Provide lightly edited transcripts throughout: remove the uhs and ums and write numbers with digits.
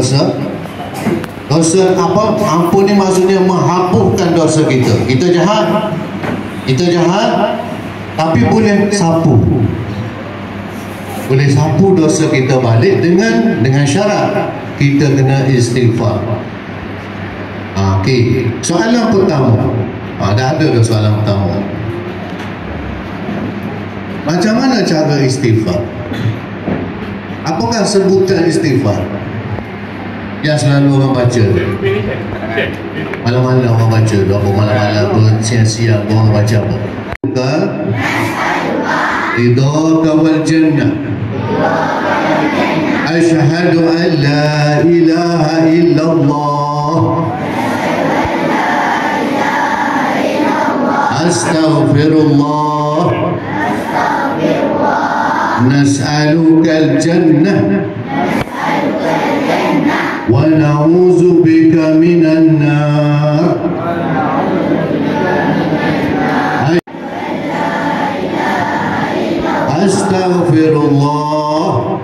dosa. Dosa apa? Ampun ni maksudnya menghapuskan dosa kita. Kita jahat, tapi boleh sapu. Boleh sapu dosa kita balik dengan syarat kita kena istighfar. Okey. Soalan pertama. Dah ada dah soalan pertama. Macam mana cara istighfar? Apakah sebutan istighfar yang selalu orang baca? Malam-malam orang baca, apa malam-malam tu, siang-siang orang baca apa? Ridhaka wal jannah. Asyhadu an la ilaha illallah. Astaghfirullah. Nas'alukal jannah wa na'udzu bika minan nar. Astaghfirullah.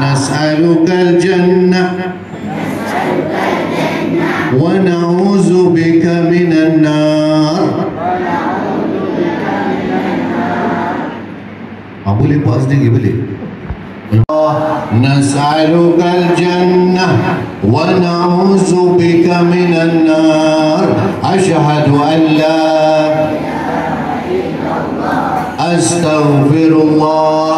Nas'alukal jannah wa na'udzu bika minan nar. Boleh buat sendiri, boleh. Nas'alukal jannah wa na'udzu bika minan nar. Asyhadu an la astaghfirullah.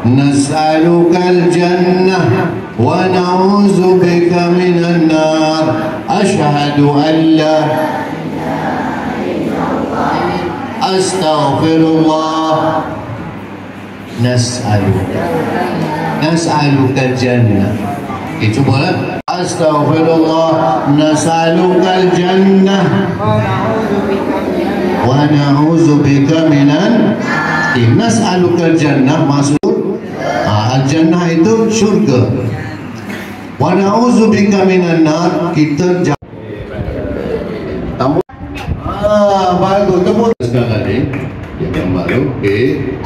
Nas'alukal jannah wa na'udzu bika minan nar. Asyhadu an la astaghfirullah. Nas'alukal jannah. Cubalah. Astaghfirullah. Nas'alukal jannah wa na'udzu bika minan. Nas'alukal jannah maksud al-jannah itu syurga. Wa na'udzu bika minan nar, kita tambah. Bagus. Tepuk sekarang ni. Yang baru. Okey.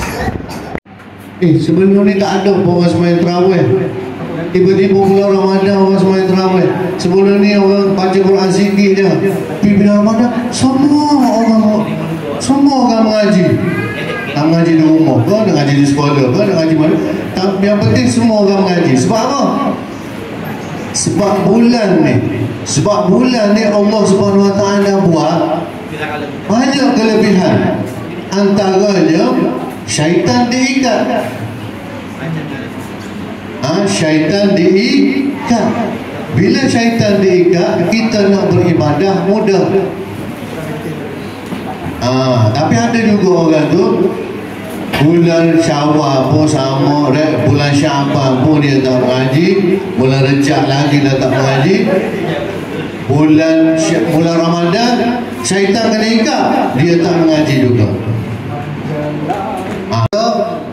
Sebelum ni tak ada orang semain tarawih. Tiba-tiba bulan Ramadan orang semain tarawih. Sebelum ni orang baca Quran sikit je. Tapi bila Ramadan semua orang mengaji. Tak mengaji di rumah ke, nak mengaji di sekolah ke, nak mengaji mana. Yang penting semua orang mengaji. Sebab apa? Sebab bulan ni Allah Subhanahu Wa Taala buat banyak kelebihan. Antaranya syaitan diikat. Syaitan diikat. Bila syaitan diikat, kita nak beribadah mudah. Tapi ada juga orang tu bulan Syawal pun sama, bulan Syaban pun dia tak mengaji, bulan Rejab lagi dah tak mengaji, bulan Ramadan syaitan kena ikat, dia tak mengaji juga.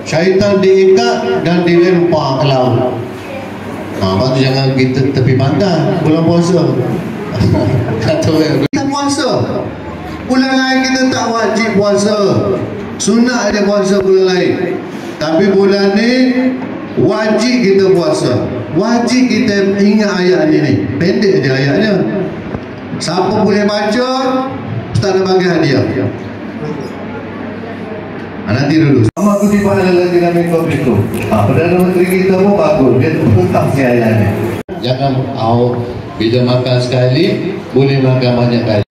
Syaitan diikat dan dilempar ke laut. Lepas tu jangan kita tepi pantai bulan puasa. Kita puasa. Bulan lain kita tak wajib puasa. Sunat aja puasa bulan lain. Tapi bulan ni wajib kita puasa. Wajib kita ingat ayat ni. Pendek je ayatnya. Siapa boleh baca, Ustaz nak bagi hadiah. Nanti dulu. Sama kutipan adalah dengan mikro. Perdana Menteri kita pun bagus. Dia tetap si ayatnya. Jangan bila makan sekali, boleh makan banyak kali.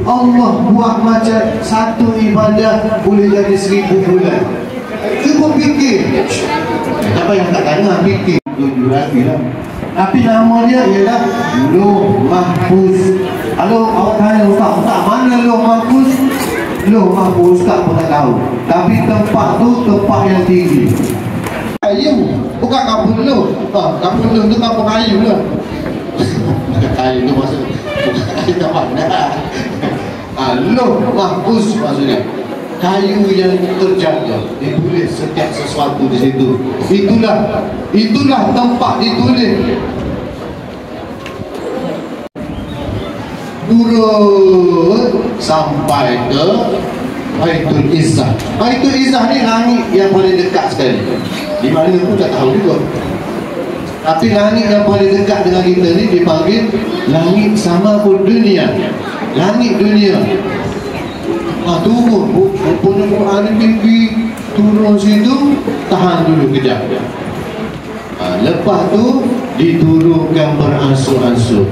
Allah buat macam satu ibadah boleh jadi 1000 bulan. Cuba fikir. Apa yang tak kena fikir. Tapi nama dia ialah Lauh Mahfuz. Kalau awak tanya Ustaz, mana Lauh Mahfuz? Lauh Mahfuz Ustaz pun tak tahu. Tapi tempat tu tempat yang tinggi. Kayu, bukan kampung Lauh. Kampung Lauh tu kampung kayu lah. Kayu tu maksud bukan kayu kat mana. Lauh Mahfuz maksudnya. kayu yang terjaga, ditulis setiap sesuatu di situ. Itulah tempat ditulis. Turun sampai ke Baitul Izzah. Baitul Izzah ni langit yang paling dekat sekali. Di mana pun tak tahu juga. Tapi langit yang paling dekat dengan kita ni dipanggil langit sama dunia. Langit dunia. Turun punya Quran ni tinggi, turun situ, tahan dulu kejap. Lepas tu diturunkan beransur-ansur.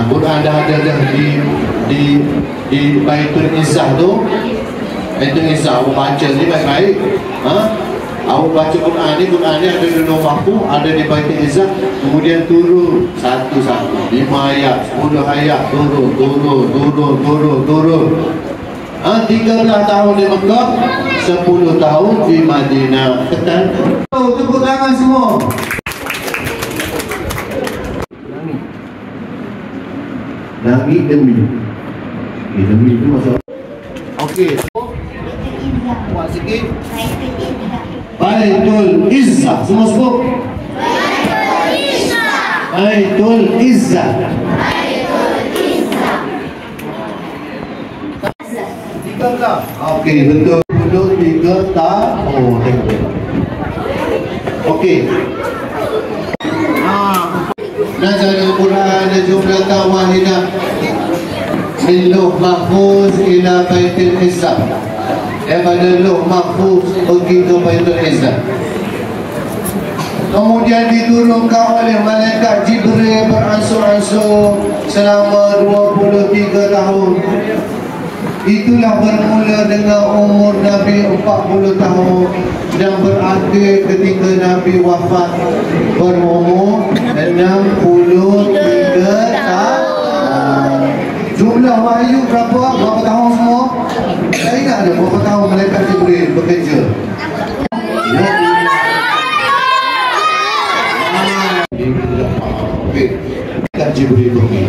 Quran dah ada di Baitul Izzah tu. Baitul Izzah awak baca ni baik-baik. Awak baca Quran ni ada di Lauh Mahfuz, ada di Baitul Izzah, kemudian turun satu-satu, 5 ayat, 10 ayat, turun. 13 tahun di Mekah, 10 tahun di Madinah. Ketan. Tepuk tangan semua. Langit demi. Demi itu masalah. Okey. Buat sikit. Baitul Izzah. Semua sebut. Baitul Izzah. Baitul Izzah. Baitul Izzah. 13. Okey, betul. 23 tahun. Tengok. Okey. Nazal Al-Quran jumlatan wahidah min Lauh Mahfuz ila Baitul Izzah. Daripada Lauh Mahfuz pergi ke Baitul Izzah. Kemudian diturunkan oleh malaikat Jibril beransur-ansur selama 23 tahun. Itulah bermula dengan umur Nabi 40 tahun dan berakhir ketika Nabi wafat berumur 63 tahun. Jumlah wahyu berapa tahun semua? Saya ingat ada berapa tahun malaikat Jibril bekerja. Malaikat Jibril pergi.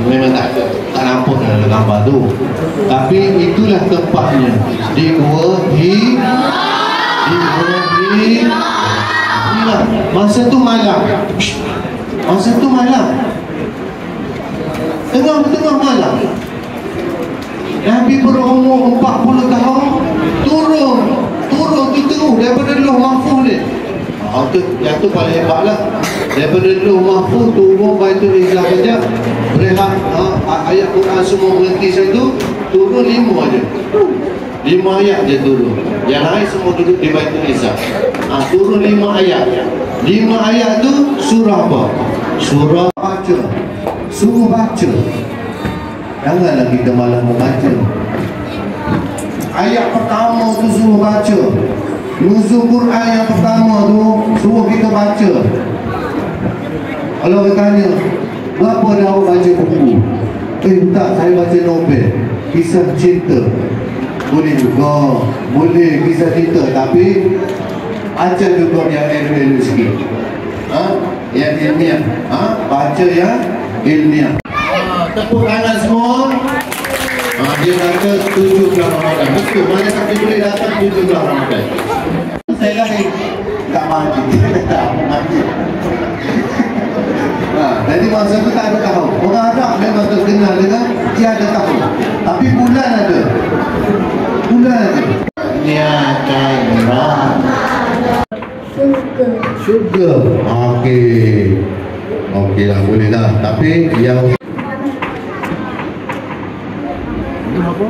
Memang tak nampak dalam gambar tu. Tapi itulah tempatnya. Di Gua Hira. Masa tu malam. Tengah malam. Nabi berumur 40 tahun turun terus daripada Lauh Mahfuz ni. Yang tu paling hebat lah. Daripada Lauh Mahfuz turun Baitul Izzah saja, berehat ayat Quran semua berhenti satu, turun 5 aja. 5 ayat je turun. Yang lain semua duduk di Baitul Izzah. Turun 5 ayat. 5 ayat tu surah apa? Surah baca. Suruh baca. Janganlah kita malah membaca. Ayat pertama tu suruh baca. Nuzul Quran yang pertama tu suruh kita baca. Kalau kita tanya, berapa dah awak baca buku? Tak, saya baca novel, kisah cinta. Boleh juga, boleh kisah cinta, tapi baca juga yang ilmiah sikit. Yang ilmiah. Baca yang ilmiah. Tepuk tangan semua. Dia kata 17 Ramadan. Betul, mana sampai boleh datang 17 Ramadan. Saya lagi tak mati. Jadi masa tu tak ada tahu. Orang Arab memang terkenal dengan tiada tahu. Tapi bulan ada. Niatan syurga. Okey lah, boleh lah. Tapi yang apa?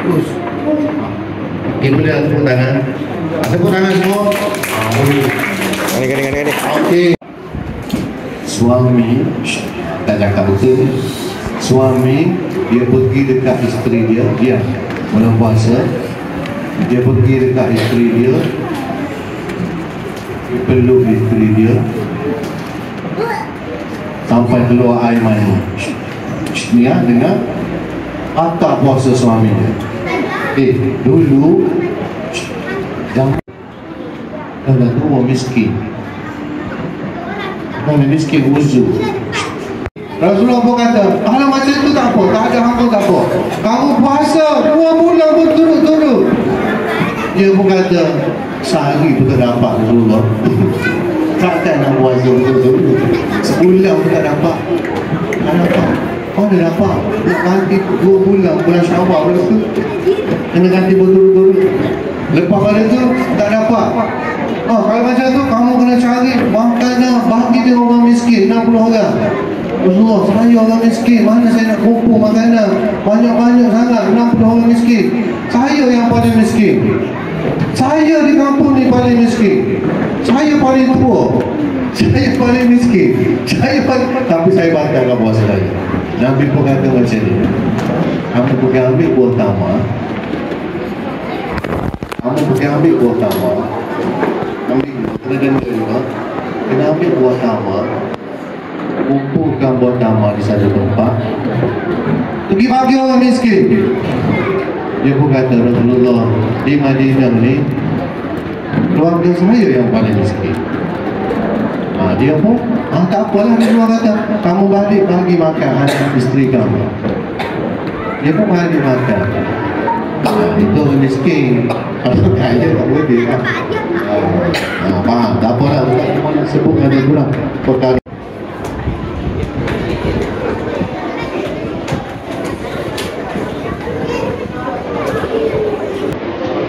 Terus. Okey, boleh lah tepuk tangan. Tepuk tangan semua. Gini. Okey. Suami tak cakap betul. Suami dia pergi dekat isteri dia bulan puasa. Dia pergi dekat isteri dia, peluk isteri dia sampai keluar air mani. Ni dengar atas puasa suami dia. Dulu jangan tua miskin. Orang miskin uzur. Rasulullah pun kata, kalau macam tu tak apa, tak ada hamba tak apa. Kamu puasa 2 bulan berturut-turut. Dia pun kata, sehari pun tak dapat Rasulullah. Takkan nak puasa berturut-turut. Sebulan pun tak dapat. Tak dapat. Kau dah dapat. Nak ganti 2 bulan, bulan Syawal lepas tu. Kena ganti berturut-turut. Lepas pada tu, tak dapat. Kalau macam tu, kamu kena cari makanan, bagi dia orang miskin, 60 orang. Rasulullah, saya orang miskin, mana saya nak kumpul makanan banyak-banyak sangat, 60 orang miskin. Saya yang paling miskin. Saya di kampung ni paling miskin. Saya paling tua. Saya paling miskin. Tapi saya batalkan puasa saya. Nabi pun kata macam ni, kamu pergi ambil buah tamar. Kamu pergi ambil buah tamar. Kena denda juga. Kena ambil buah tamar, kumpulkan buah tamar di satu tempat, pergi bagi orang miskin. Dia pun kata, Rasulullah, di Madinah ni keluarga saya yang paling miskin. Dia pun tak apalah, dia keluar kata, kamu balik bagi makan anak isteri kamu. Dia pun balik makan. Itu orang miskin. Kalau kaya tak boleh kan. Faham, tak apalah, cuma nak sebut ada kurang perkara.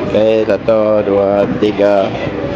Okay, 1, 2, 3.